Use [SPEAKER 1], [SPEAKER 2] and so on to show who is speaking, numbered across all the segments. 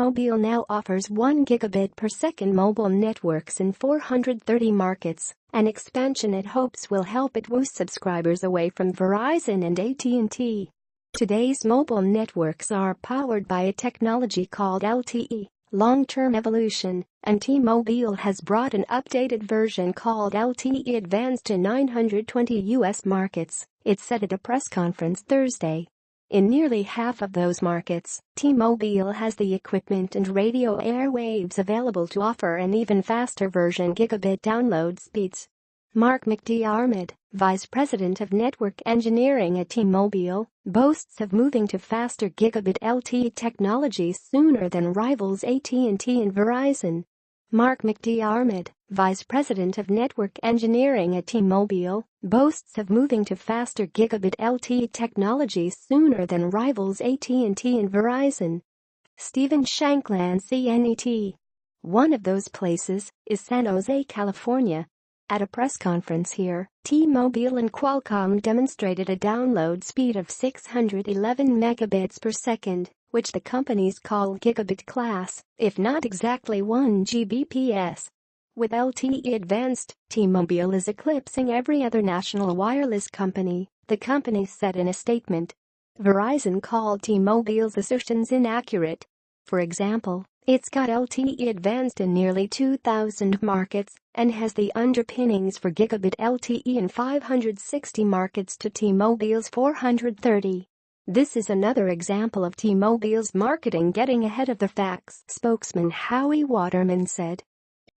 [SPEAKER 1] T-Mobile now offers 1 gigabit per second mobile networks in 430 markets, an expansion it hopes will help it woo subscribers away from Verizon and AT&T. Today's mobile networks are powered by a technology called LTE, long-term evolution, and T-Mobile has brought an updated version called LTE Advanced to 920 U.S. markets, it said at a press conference Thursday. In nearly half of those markets, T-Mobile has the equipment and radio airwaves available to offer an even faster version gigabit download speeds. Mark McDiarmid, vice president of network engineering at T-Mobile, boasts of moving to faster gigabit LTE technology sooner than rivals AT&T and Verizon. Mark McDiarmid, vice president of network engineering at T-Mobile, boasts of moving to faster gigabit LTE technology sooner than rivals AT&T and Verizon. Stephen Shankland, CNET. One of those places is San Jose, California. At a press conference here, T-Mobile and Qualcomm demonstrated a download speed of 611 megabits per second, which the companies call gigabit class, if not exactly 1 Gbps. With LTE Advanced, T-Mobile is eclipsing every other national wireless company, the company said in a statement. Verizon called T-Mobile's assertions inaccurate. For example, it's got LTE Advanced in nearly 2,000 markets and has the underpinnings for gigabit LTE in 560 markets to T-Mobile's 430. This is another example of T-Mobile's marketing getting ahead of the facts, spokesman Howie Waterman said.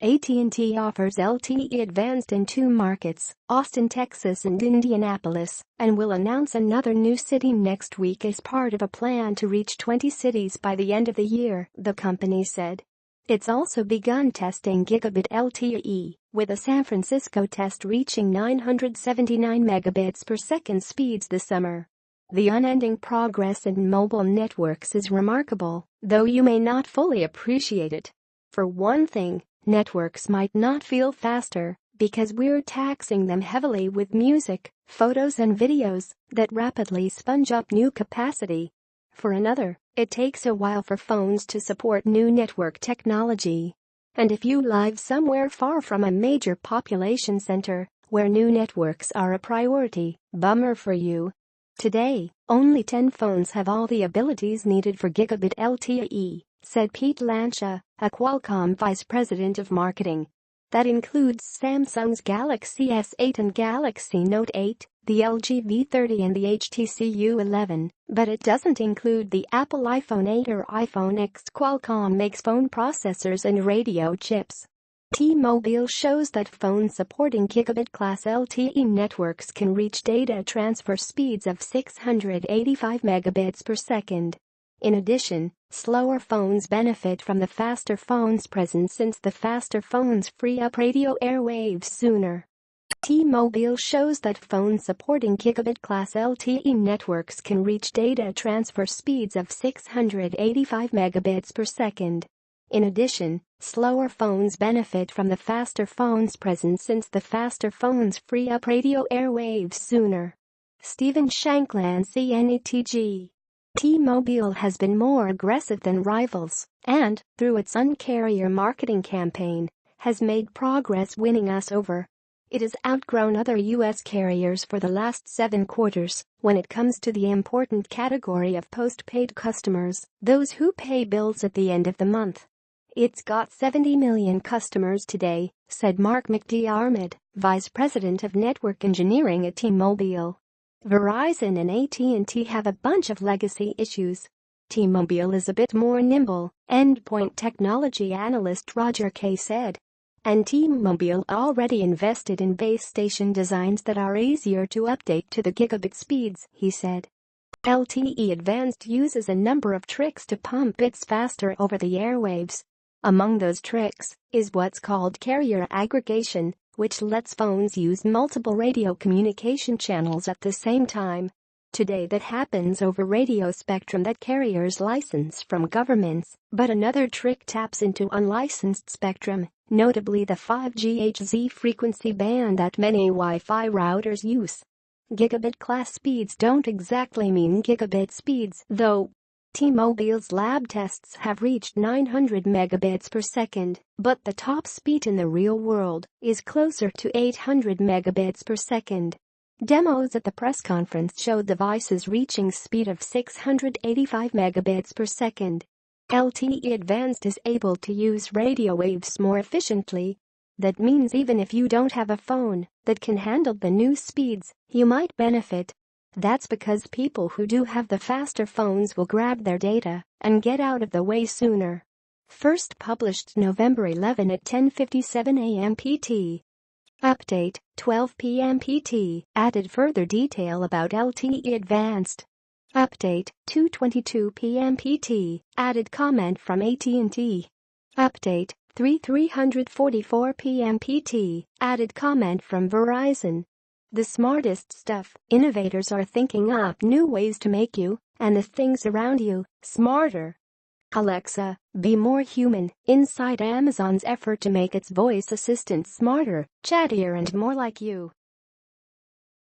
[SPEAKER 1] AT&T offers LTE Advanced in 2 markets, Austin, Texas and Indianapolis, and will announce another new city next week as part of a plan to reach 20 cities by the end of the year, the company said. It's also begun testing gigabit LTE, with a San Francisco test reaching 979 megabits per second speeds this summer. The unending progress in mobile networks is remarkable, though you may not fully appreciate it. For one thing, networks might not feel faster because we're taxing them heavily with music, photos and videos that rapidly sponge up new capacity. For another, it takes a while for phones to support new network technology. And if you live somewhere far from a major population center, where new networks are a priority, bummer for you. Today, only 10 phones have all the abilities needed for gigabit LTE, said Pete Lancia, a Qualcomm vice president of marketing. That includes Samsung's Galaxy S8 and Galaxy Note 8, the LG V30 and the HTC U11, but it doesn't include the Apple iPhone 8 or iPhone X. Qualcomm makes phone processors and radio chips. T-Mobile shows that phones supporting gigabit-class LTE networks can reach data transfer speeds of 685 megabits per second. In addition, slower phones benefit from the faster phones present since the faster phones free up radio airwaves sooner. T-Mobile shows that phones supporting gigabit-class LTE networks can reach data transfer speeds of 685 megabits per second. In addition, slower phones benefit from the faster phones present since the faster phones free up radio airwaves sooner. Stephen Shankland, CNET. T-Mobile has been more aggressive than rivals and, through its Un-carrier marketing campaign, has made progress winning us over. It has outgrown other U.S. carriers for the last 7 quarters when it comes to the important category of postpaid customers, those who pay bills at the end of the month. It's got 70 million customers today, said Mark McDiarmid, vice president of network engineering at T-Mobile. Verizon and AT&T have a bunch of legacy issues. T-Mobile is a bit more nimble, endpoint technology analyst Roger Kay said. And T-Mobile already invested in base station designs that are easier to update to the gigabit speeds, he said. LTE Advanced uses a number of tricks to pump bits faster over the airwaves. Among those tricks is what's called carrier aggregation, which lets phones use multiple radio communication channels at the same time. Today that happens over radio spectrum that carriers license from governments, but another trick taps into unlicensed spectrum, notably the 5G HZ frequency band that many Wi-Fi routers use. Gigabit class speeds don't exactly mean gigabit speeds, though. T-Mobile's lab tests have reached 900 megabits per second, but the top speed in the real world is closer to 800 megabits per second. Demos at the press conference showed devices reaching speed of 685 megabits per second. LTE Advanced is able to use radio waves more efficiently. That means even if you don't have a phone that can handle the new speeds, you might benefit. That's because people who do have the faster phones will grab their data and get out of the way sooner. First published November 11 at 10:57 a.m. PT. Update, 12 p.m. PT, added further detail about LTE Advanced. Update, 2:22 p.m. PT, added comment from AT&T. Update, 3:44 p.m. PT, added comment from Verizon. The smartest stuff. Innovators are thinking up new ways to make you and the things around you smarter. Alexa, be more human. Inside Amazon's effort to make its voice assistant smarter, chattier and more like you.